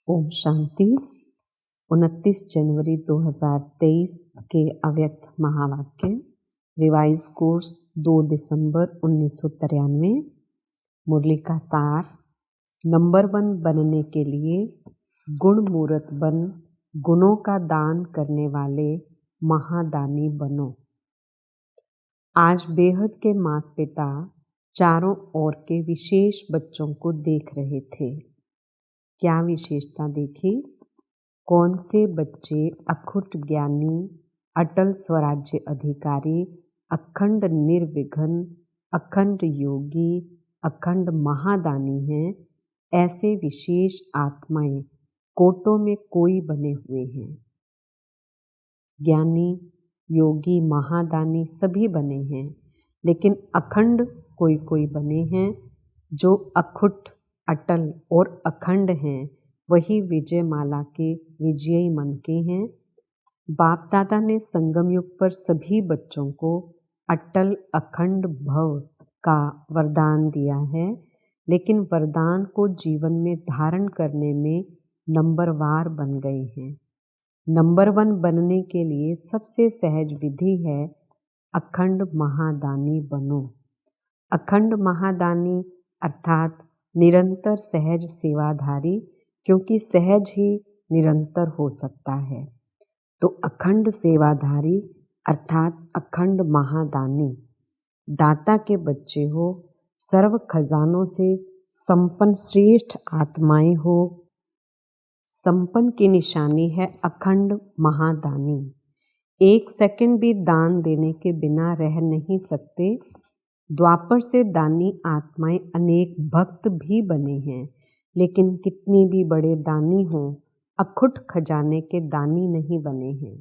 ओम शांति। 29 जनवरी 2023 के अव्यक्त महावाक्य। रिवाइज कोर्स 2 दिसंबर 1993। मुरली का सार। नंबर 1 बनने के लिए गुण मूर्त बन, गुणों का दान करने वाले महादानी बनो। आज बेहद के माता पिता चारों ओर के विशेष बच्चों को देख रहे थे। क्या विशेषता देखी? कौन से बच्चे अखुट ज्ञानी, अटल स्वराज्य अधिकारी, अखंड निर्विघ्न, अखंड योगी, अखंड महादानी हैं? ऐसे विशेष आत्माएं कोटों में कोई बने हुए हैं। ज्ञानी, योगी, महादानी सभी बने हैं, लेकिन अखंड कोई कोई बने हैं। जो अखुट, अटल और अखंड हैं, वही विजय माला के विजयी मन के हैं। बाप दादा ने संगम युग पर सभी बच्चों को अटल अखंड भव का वरदान दिया है, लेकिन वरदान को जीवन में धारण करने में नंबरवार बन गए हैं। नंबर 1 बनने के लिए सबसे सहज विधि है अखंड महादानी बनो। अखंड महादानी अर्थात निरंतर सहज सेवाधारी, क्योंकि सहज ही निरंतर हो सकता है। तो अखंड सेवाधारी अर्थात अखंड महादानी। दाता के बच्चे हो, सर्व खजानों से संपन्न श्रेष्ठ आत्माएं हो। संपन्न की निशानी है अखंड महादानी। 1 सेकंड भी दान देने के बिना रह नहीं सकते। द्वापर से दानी आत्माएं अनेक भक्त भी बने हैं, लेकिन कितनी भी बड़े दानी हों, अखुट खजाने के दानी नहीं बने हैं।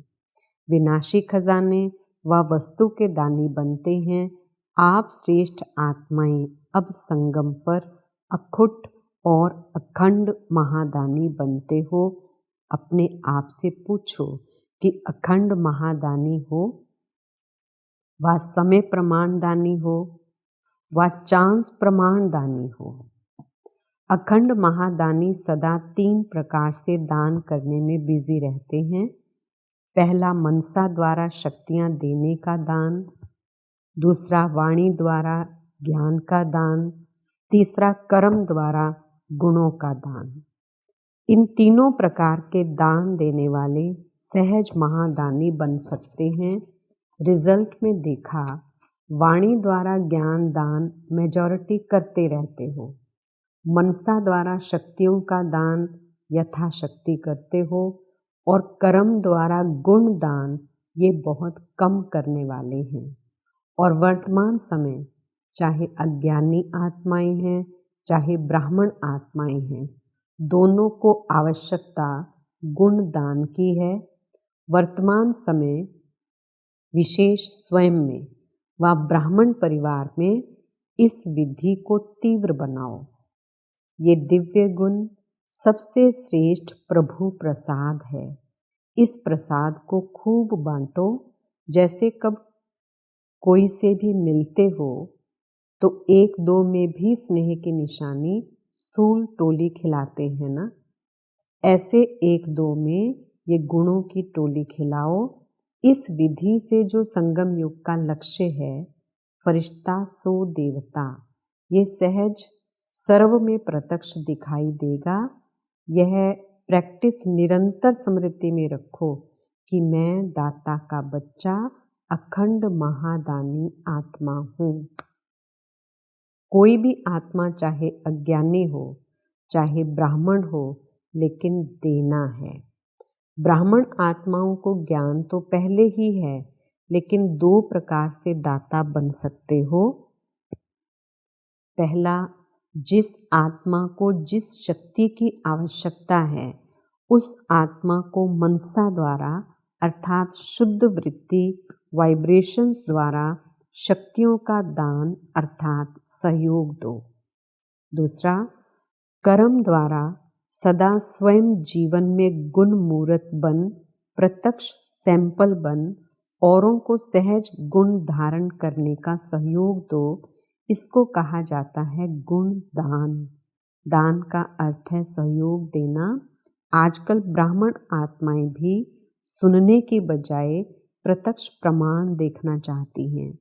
विनाशी खजाने व वस्तु के दानी बनते हैं। आप श्रेष्ठ आत्माएं अब संगम पर अखुट और अखंड महादानी बनते हो। अपने आप से पूछो कि अखंड महादानी हो व समय प्रमाण दानी हो व चांस प्रमाण दानी हो। अखंड महादानी सदा 3 प्रकार से दान करने में बिजी रहते हैं। पहला मनसा द्वारा शक्तियां देने का दान, दूसरा वाणी द्वारा ज्ञान का दान, तीसरा कर्म द्वारा गुणों का दान। इन तीनों प्रकार के दान देने वाले सहज महादानी बन सकते हैं। रिजल्ट में देखा, वाणी द्वारा ज्ञान दान मेजॉरिटी करते रहते हो। मनसा द्वारा शक्तियों का दान यथाशक्ति करते हो, और कर्म द्वारा गुण दान ये बहुत कम करने वाले हैं। और वर्तमान समय चाहे अज्ञानी आत्माएं हैं, चाहे ब्राह्मण आत्माएं हैं, दोनों को आवश्यकता गुण दान की है। वर्तमान समय विशेष स्वयं में व ब्राह्मण परिवार में इस विधि को तीव्र बनाओ। ये दिव्य गुण सबसे श्रेष्ठ प्रभु प्रसाद है। इस प्रसाद को खूब बांटो। जैसे कब कोई से भी मिलते हो तो 1-2 में भी स्नेह की निशानी स्थूल टोली खिलाते हैं ना, ऐसे 1-2 में ये गुणों की टोली खिलाओ। इस विधि से जो संगम युग का लक्ष्य है, फरिश्ता सो देवता, ये सहज सर्व में प्रत्यक्ष दिखाई देगा। यह प्रैक्टिस निरंतर स्मृति में रखो कि मैं दाता का बच्चा अखंड महादानी आत्मा हूँ। कोई भी आत्मा चाहे अज्ञानी हो, चाहे ब्राह्मण हो, लेकिन देना है। ब्राह्मण आत्माओं को ज्ञान तो पहले ही है, लेकिन 2 प्रकार से दाता बन सकते हो। पहला, जिस आत्मा को जिस शक्ति की आवश्यकता है, उस आत्मा को मनसा द्वारा अर्थात शुद्ध वृत्ति वाइब्रेशंस द्वारा शक्तियों का दान अर्थात सहयोग दो। दूसरा, कर्म द्वारा सदा स्वयं जीवन में गुण मूर्त बन, प्रत्यक्ष सैंपल बन, औरों को सहज गुण धारण करने का सहयोग दो। इसको कहा जाता है गुण दान। दान का अर्थ है सहयोग देना, आजकल ब्राह्मण आत्माएं भी सुनने के बजाय प्रत्यक्ष प्रमाण देखना चाहती हैं।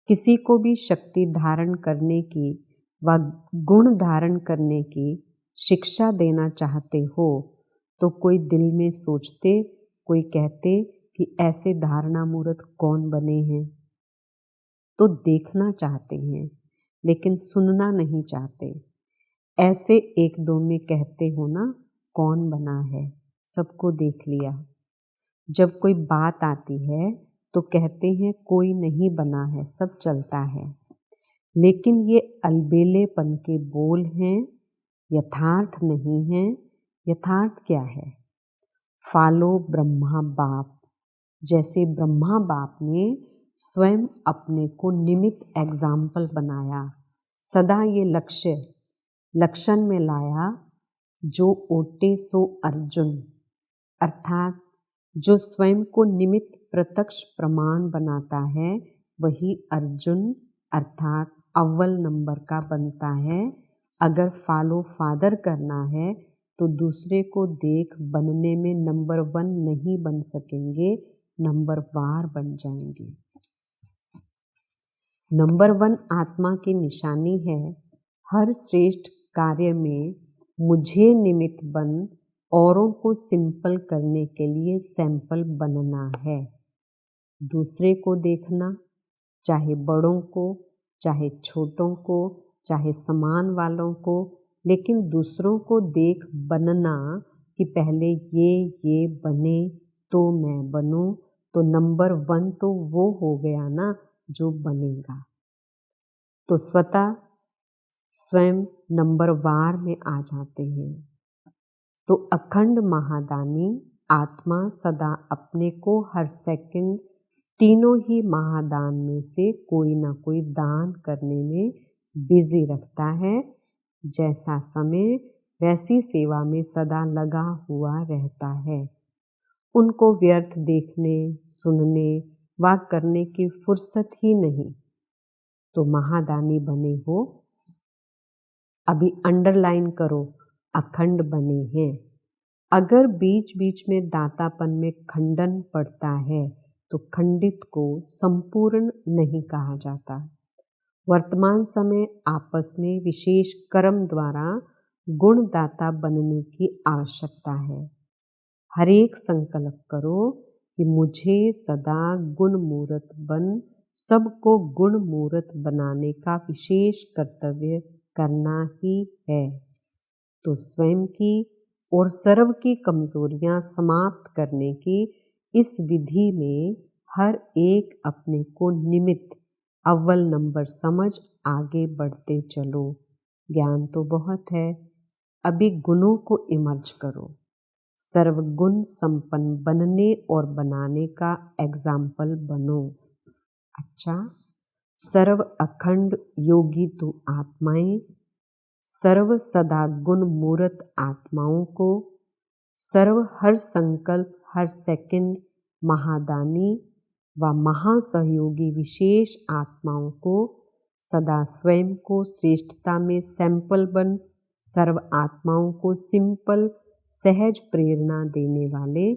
किसी को भी शक्ति धारण करने की व गुण धारण करने की शिक्षा देना चाहते हो तो कोई दिल में सोचते, कोई कहते कि ऐसे धारणा मूर्त कौन बने हैं। तो देखना चाहते हैं लेकिन सुनना नहीं चाहते। ऐसे एक दो में कहते हो ना, कौन बना है, सबको देख लिया। जब कोई बात आती है तो कहते हैं कोई नहीं बना है, सब चलता है। लेकिन ये अलबेलेपन के बोल हैं, यथार्थ नहीं है। यथार्थ क्या है? फॉलो ब्रह्मा बाप। जैसे ब्रह्मा बाप ने स्वयं अपने को निमित्त एग्जाम्पल बनाया, सदा ये लक्षण में लाया, जो ओटे सो अर्जुन, अर्थात जो स्वयं को निमित्त प्रत्यक्ष प्रमाण बनाता है वही अर्जुन अर्थात अव्वल नंबर का बनता है। अगर फॉलो फादर करना है तो दूसरे को देख बनने में नंबर 1 नहीं बन सकेंगे, नंबर वार बन जाएंगे। नंबर 1 आत्मा की निशानी है। हर श्रेष्ठ कार्य में मुझे निमित्त बन औरों को सिंपल करने के लिए सैंपल बनना है। दूसरे को देखना, चाहे बड़ों को, चाहे छोटों को, चाहे समान वालों को, लेकिन दूसरों को देख बनना कि पहले ये बने तो मैं बनूं, तो नंबर 1 तो वो हो गया ना जो बनेगा। तो स्वयं नंबर वार में आ जाते हैं। तो अखंड महादानी आत्मा सदा अपने को हर सेकंड तीनों ही महादान में से कोई ना कोई दान करने में बिजी रखता है। जैसा समय वैसी सेवा में सदा लगा हुआ रहता है। उनको व्यर्थ देखने, सुनने व करने की फुर्सत ही नहीं। तो महादानी बने हो, अभी अंडरलाइन करो, अखंड बने हैं। अगर बीच बीच में दातापन में खंडन पड़ता है तो खंडित को संपूर्ण नहीं कहा जाता। वर्तमान समय आपस में विशेष कर्म द्वारा गुणदाता बनने की आवश्यकता है। हर एक संकल्प करो कि मुझे सदा गुण मूर्त बन सबको गुण मूर्त बनाने का विशेष कर्तव्य करना ही है। तो स्वयं की और सर्व की कमजोरियां समाप्त करने की इस विधि में हर एक अपने को निमित्त अव्वल नंबर समझ आगे बढ़ते चलो। ज्ञान तो बहुत है, अभी गुणों को इमर्ज करो। सर्वगुण संपन्न बनने और बनाने का एग्जाम्पल बनो। अच्छा, सर्व अखंड योगी तो आत्माएं, सर्व सदा गुण मूर्त आत्माओं को, सर्व हर संकल्प हर सेकंड महादानी व महासहयोगी विशेष आत्माओं को, सदा स्वयं को श्रेष्ठता में सैंपल बन सर्व आत्माओं को सिंपल सहज प्रेरणा देने वाले,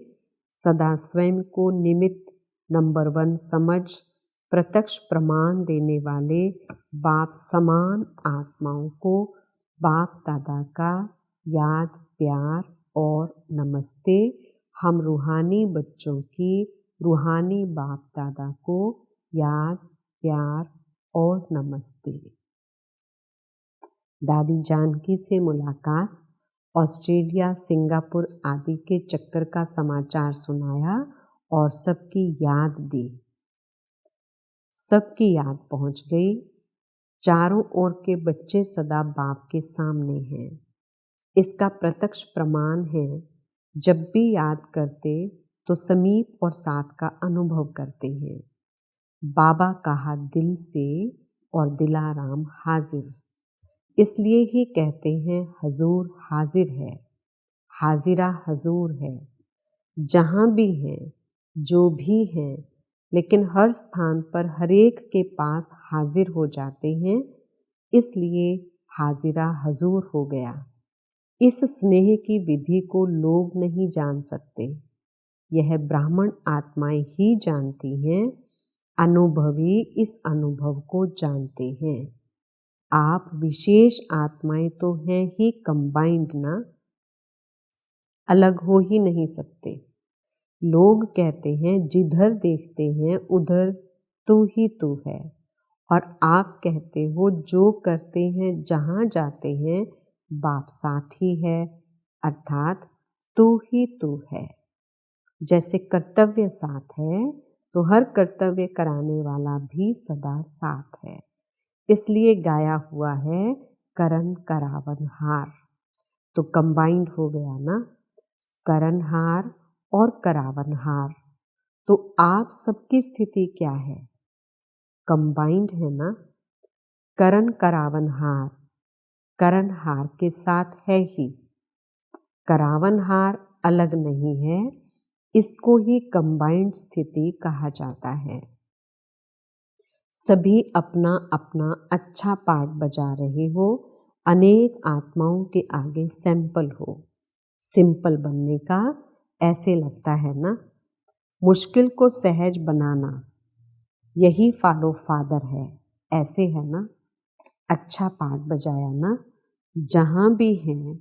सदा स्वयं को निमित्त नंबर 1 समझ प्रत्यक्ष प्रमाण देने वाले बाप समान आत्माओं को बाप दादा का याद, प्यार और नमस्ते। हम रूहानी बच्चों की रूहानी बाप दादा को याद, प्यार और नमस्ते। दादी जानकी से मुलाकात, ऑस्ट्रेलिया, सिंगापुर आदि के चक्कर का समाचार सुनाया और सबकी याद दी। सबकी याद पहुंच गई। चारों ओर के बच्चे सदा बाप के सामने हैं। इसका प्रत्यक्ष प्रमाण है, जब भी याद करते तो समीप और साथ का अनुभव करते हैं। बाबा कहा दिल से और दिलाराम हाजिर, इसलिए ही कहते हैं हजूर हाजिर है, हाजिरा हजूर है। जहाँ भी हैं, जो भी हैं, लेकिन हर स्थान पर हर एक के पास हाजिर हो जाते हैं, इसलिए हाजिरा हजूर हो गया। इस स्नेह की विधि को लोग नहीं जान सकते, यह ब्राह्मण आत्माएं ही जानती हैं। अनुभवी इस अनुभव को जानते हैं। आप विशेष आत्माएं तो हैं ही कंबाइंड ना, अलग हो ही नहीं सकते। लोग कहते हैं जिधर देखते हैं उधर तू ही तू है, और आप कहते हो जो करते हैं जहाँ जाते हैं बाप साथ ही है, अर्थात तू ही तू है। जैसे कर्तव्य साथ है तो हर कर्तव्य कराने वाला भी सदा साथ है। इसलिए गाया हुआ है करण करावन हार। तो कंबाइंड हो गया ना, करण हार और करावन हार। तो आप सबकी स्थिति क्या है? कंबाइंड है ना। करण करावन हार करण हार के साथ है ही, करावन हार अलग नहीं है। इसको ही कंबाइंड स्थिति कहा जाता है। सभी अपना अपना अच्छा पार्ट बजा रहे हो, अनेक आत्माओं के आगे सैंपल हो। सिंपल बनने का ऐसे लगता है ना। मुश्किल को सहज बनाना यही फॉलो फादर है, ऐसे है ना। अच्छा पार्ट बजाया ना। जहाँ भी हैं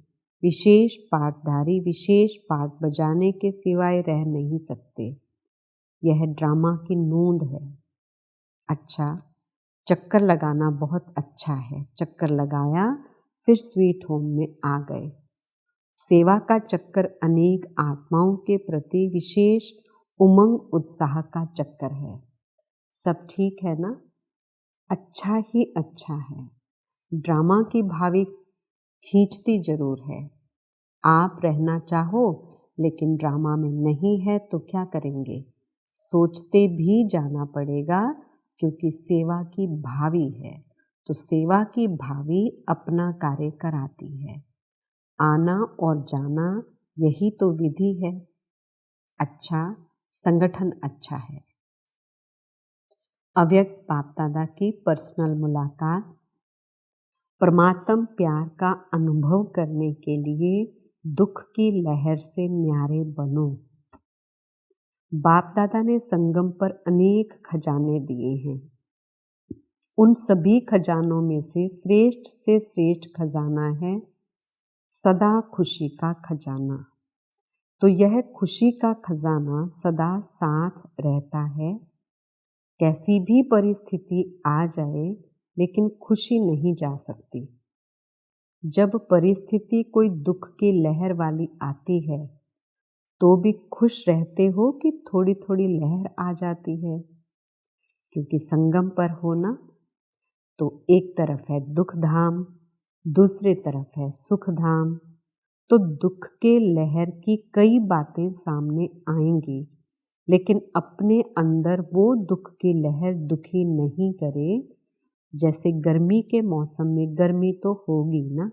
विशेष पार्टधारी विशेष पार्ट बजाने के सिवाय रह नहीं सकते। यह ड्रामा की नूंद है। अच्छा, चक्कर लगाना बहुत अच्छा है। चक्कर लगाया, फिर स्वीट होम में आ गए। सेवा का चक्कर अनेक आत्माओं के प्रति विशेष उमंग उत्साह का चक्कर है। सब ठीक है ना। अच्छा ही अच्छा है। ड्रामा की भावी खींचती जरूर है। आप रहना चाहो लेकिन ड्रामा में नहीं है तो क्या करेंगे? सोचते भी जाना पड़ेगा, क्योंकि सेवा की भावी है। तो सेवा की भावी अपना कार्य कराती है। आना और जाना यही तो विधि है। अच्छा, संगठन अच्छा है। अव्यक्त बाप दादा की पर्सनल मुलाकात। परमात्म प्यार का अनुभव करने के लिए दुख की लहर से न्यारे बनो। बाप दादा ने संगम पर अनेक खजाने दिए हैं। उन सभी खजानों में से श्रेष्ठ खजाना है सदा खुशी का खजाना। तो यह खुशी का खजाना सदा साथ रहता है। कैसी भी परिस्थिति आ जाए लेकिन खुशी नहीं जा सकती। जब परिस्थिति कोई दुख की लहर वाली आती है तो भी खुश रहते हो कि थोड़ी थोड़ी लहर आ जाती है? क्योंकि संगम पर हो ना, तो एक तरफ है दुख धाम, दूसरी तरफ है सुख धाम। तो दुख के लहर की कई बातें सामने आएंगी, लेकिन अपने अंदर वो दुख की लहर दुखी नहीं करे। जैसे गर्मी के मौसम में गर्मी तो होगी ना,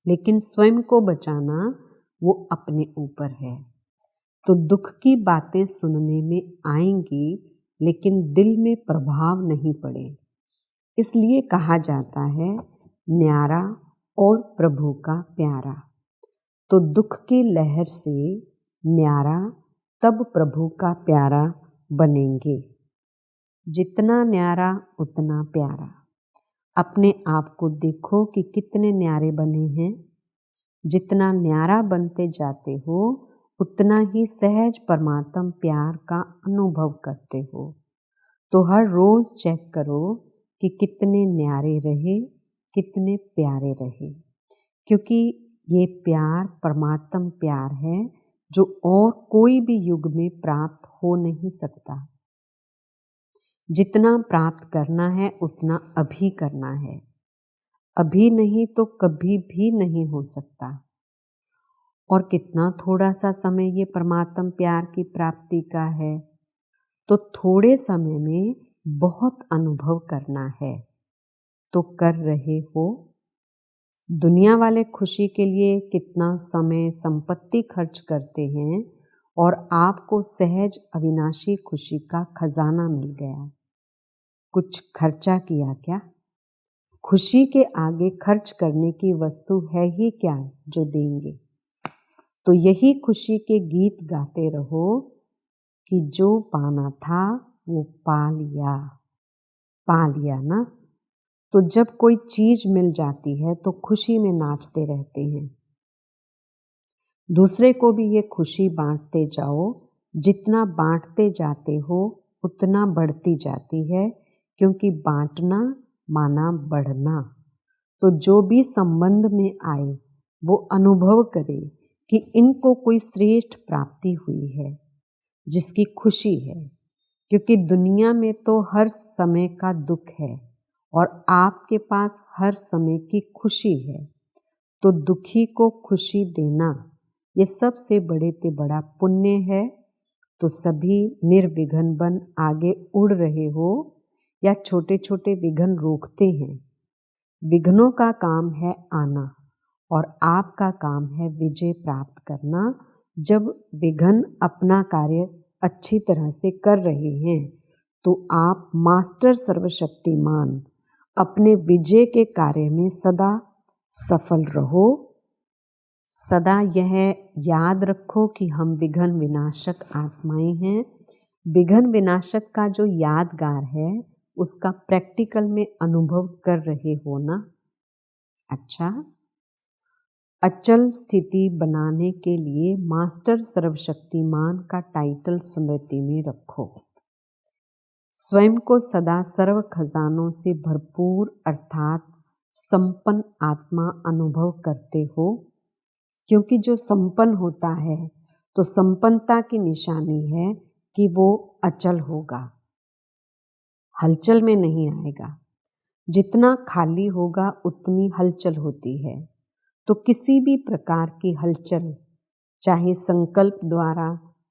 लेकिन स्वयं को बचाना वो अपने ऊपर है। तो दुख की बातें सुनने में आएंगी लेकिन दिल में प्रभाव नहीं पड़े। इसलिए कहा जाता है न्यारा और प्रभु का प्यारा। तो दुख की लहर से न्यारा तब प्रभु का प्यारा बनेंगे। जितना न्यारा उतना प्यारा। अपने आप को देखो कि कितने न्यारे बने हैं। जितना न्यारा बनते जाते हो उतना ही सहज परमात्म प्यार का अनुभव करते हो। तो हर रोज चेक करो कि कितने न्यारे रहे, कितने प्यारे रहे, क्योंकि ये प्यार परमात्म प्यार है जो और कोई भी युग में प्राप्त हो नहीं सकता। जितना प्राप्त करना है उतना अभी करना है। अभी नहीं तो कभी भी नहीं हो सकता। और कितना थोड़ा सा समय ये परमात्म प्यार की प्राप्ति का है, तो थोड़े समय में बहुत अनुभव करना है। तो कर रहे हो। दुनिया वाले खुशी के लिए कितना समय संपत्ति खर्च करते हैं और आपको सहज अविनाशी खुशी का खजाना मिल गया। कुछ खर्चा किया क्या? खुशी के आगे खर्च करने की वस्तु है ही क्या जो देंगे। तो यही खुशी के गीत गाते रहो कि जो पाना था वो पा लिया ना। तो जब कोई चीज मिल जाती है तो खुशी में नाचते रहते हैं। दूसरे को भी ये खुशी बांटते जाओ। जितना बांटते जाते हो उतना बढ़ती जाती है, क्योंकि बांटना माना बढ़ना। तो जो भी संबंध में आए वो अनुभव करे कि इनको कोई श्रेष्ठ प्राप्ति हुई है, जिसकी खुशी है। क्योंकि दुनिया में तो हर समय का दुख है और आपके पास हर समय की खुशी है। तो दुखी को खुशी देना ये सबसे बड़े ते बड़ा पुण्य है। तो सभी निर्विघ्न बन आगे उड़ रहे हो या छोटे छोटे विघ्न रोकते हैं। विघ्नों का काम है आना और आपका काम है विजय प्राप्त करना। जब विघ्न अपना कार्य अच्छी तरह से कर रहे हैं तो आप मास्टर सर्वशक्तिमान अपने विजय के कार्य में सदा सफल रहो। सदा यह याद रखो कि हम विघ्न विनाशक आत्माएं हैं। विघ्न विनाशक का जो यादगार है उसका प्रैक्टिकल में अनुभव कर रहे हो ना। अच्छा, अचल स्थिति बनाने के लिए मास्टर सर्वशक्तिमान का टाइटल स्मृति में रखो। स्वयं को सदा सर्व खजानों से भरपूर अर्थात संपन्न आत्मा अनुभव करते हो। क्योंकि जो संपन्न होता है तो संपन्नता की निशानी है कि वो अचल होगा, हलचल में नहीं आएगा। जितना खाली होगा उतनी हलचल होती है। तो किसी भी प्रकार की हलचल, चाहे संकल्प द्वारा,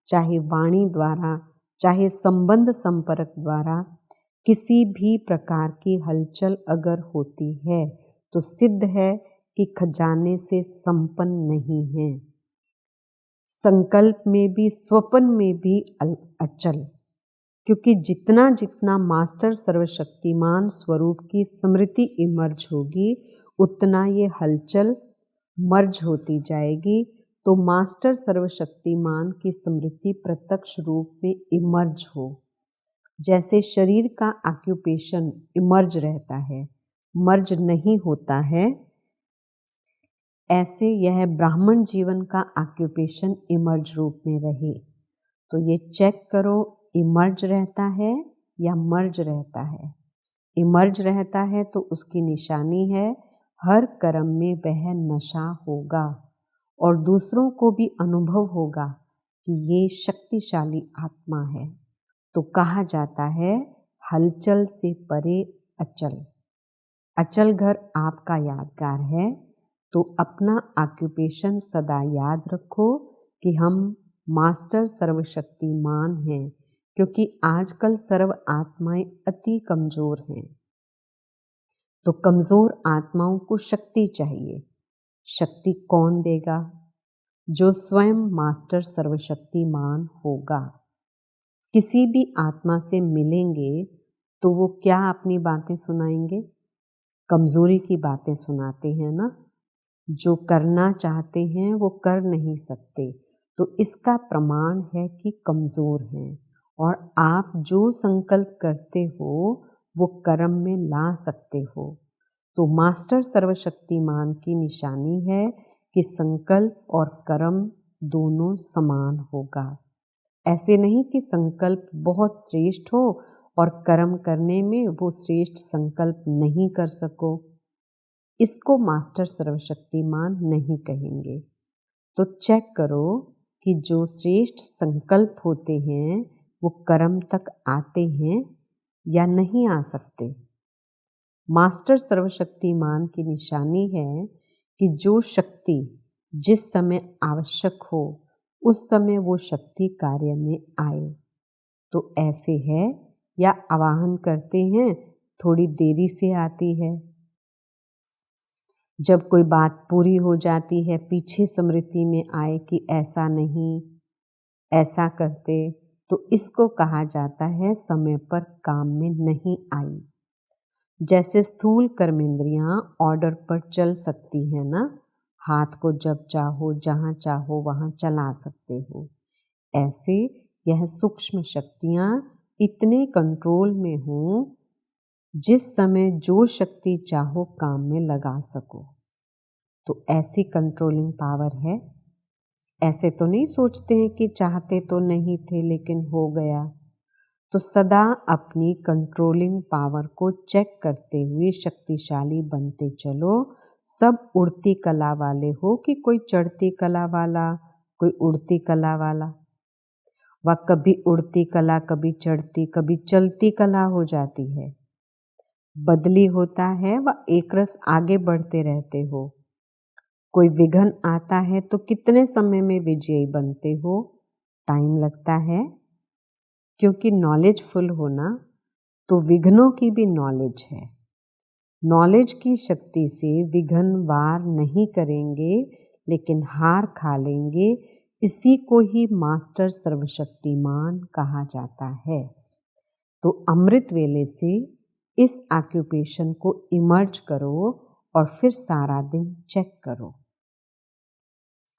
चाहे वाणी द्वारा, चाहे संबंध संपर्क द्वारा, किसी भी प्रकार की हलचल अगर होती है तो सिद्ध है कि खजाने से संपन्न नहीं है। संकल्प में भी स्वप्न में भी अचल। क्योंकि जितना जितना मास्टर सर्वशक्तिमान स्वरूप की स्मृति इमर्ज होगी उतना ये हलचल मर्ज होती जाएगी। तो मास्टर सर्वशक्तिमान की स्मृति प्रत्यक्ष रूप में इमर्ज हो। जैसे शरीर का ऑक्यूपेशन इमर्ज रहता है, मर्ज नहीं होता है, ऐसे यह ब्राह्मण जीवन का ऑक्यूपेशन इमर्ज रूप में रहे। तो ये चेक करो इमर्ज रहता है या मर्ज रहता है। इमर्ज रहता है तो उसकी निशानी है हर कर्म में वह नशा होगा और दूसरों को भी अनुभव होगा कि ये शक्तिशाली आत्मा है। तो कहा जाता है हलचल से परे अचल। अचल घर आपका यादगार है। तो अपना ऑक्यूपेशन सदा याद रखो कि हम मास्टर सर्वशक्तिमान हैं। क्योंकि आजकल सर्व आत्माएं अति कमजोर हैं। तो कमजोर आत्माओं को शक्ति चाहिए। शक्ति कौन देगा? जो स्वयं मास्टर सर्वशक्तिमान होगा। किसी भी आत्मा से मिलेंगे तो वो क्या अपनी बातें सुनाएंगे? कमजोरी की बातें सुनाते हैं ना। जो करना चाहते हैं वो कर नहीं सकते। तो इसका प्रमाण है कि कमजोर हैं। और आप जो संकल्प करते हो वो कर्म में ला सकते हो। तो मास्टर सर्वशक्तिमान की निशानी है कि संकल्प और कर्म दोनों समान होगा। ऐसे नहीं कि संकल्प बहुत श्रेष्ठ हो और कर्म करने में वो श्रेष्ठ संकल्प नहीं कर सको। इसको मास्टर सर्वशक्तिमान नहीं कहेंगे। तो चेक करो कि जो श्रेष्ठ संकल्प होते हैं वो कर्म तक आते हैं या नहीं आ सकते। मास्टर सर्वशक्तिमान की निशानी है कि जो शक्ति जिस समय आवश्यक हो उस समय वो शक्ति कार्य में आए। तो ऐसे है या आवाहन करते हैं थोड़ी देरी से आती है। जब कोई बात पूरी हो जाती है पीछे स्मृति में आए कि ऐसा नहीं, ऐसा करते, तो इसको कहा जाता है समय पर काम में नहीं आई। जैसे स्थूल कर्मेंद्रियां ऑर्डर पर चल सकती हैं ना, हाथ को जब चाहो जहाँ चाहो वहाँ चला सकते हो, ऐसे यह सूक्ष्म शक्तियाँ इतने कंट्रोल में हों जिस समय जो शक्ति चाहो काम में लगा सको। तो ऐसी कंट्रोलिंग पावर है। ऐसे तो नहीं सोचते हैं कि चाहते तो नहीं थे लेकिन हो गया। तो सदा अपनी कंट्रोलिंग पावर को चेक करते हुए शक्तिशाली बनते चलो। सब उड़ती कला वाले हो कि कोई चढ़ती कला वाला, कोई उड़ती कला वाला। वह कभी उड़ती कला, कभी चढ़ती, कभी चलती कला हो जाती है। बदली होता है व एक रस आगे बढ़ते रहते हो। कोई विघ्न आता है तो कितने समय में विजयी बनते हो? टाइम लगता है, क्योंकि नॉलेजफुल होना तो विघ्नों की भी नॉलेज है। नॉलेज की शक्ति से विघ्न वार नहीं करेंगे लेकिन हार खा लेंगे। इसी को ही मास्टर सर्वशक्तिमान कहा जाता है। तो अमृत वेले से इस ऑक्यूपेशन को इमर्ज करो और फिर सारा दिन चेक करो।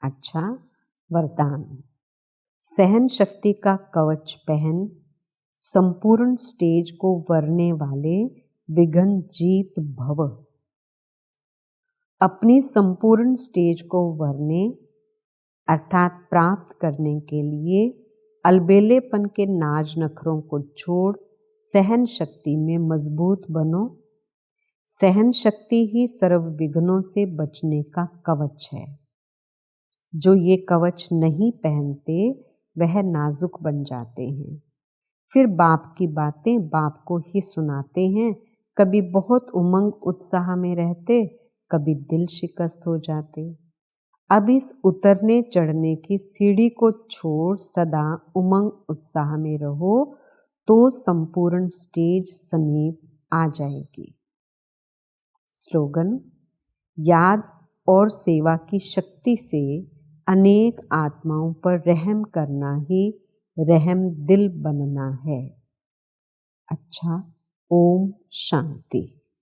अच्छा, वरदान। सहन शक्ति का कवच पहन संपूर्ण स्टेज को वरने वाले विघ्न जीत भव। अपनी संपूर्ण स्टेज को वरने अर्थात प्राप्त करने के लिए अलबेलेपन के नाज नखरों को छोड़ सहन शक्ति में मजबूत बनो। सहन शक्ति ही सर्व विघ्नों से बचने का कवच है। जो ये कवच नहीं पहनते वह नाजुक बन जाते हैं। फिर बाप की बातें बाप को ही सुनाते हैं। कभी बहुत उमंग उत्साह में रहते, कभी दिल शिकस्त हो जाते। अब इस उतरने चढ़ने की सीढ़ी को छोड़ सदा उमंग उत्साह में रहो तो संपूर्ण स्टेज समीप आ जाएगी। स्लोगन। याद और सेवा की शक्ति से अनेक आत्माओं पर रहम करना ही रहम दिल बनना है। अच्छा, ओम शांति।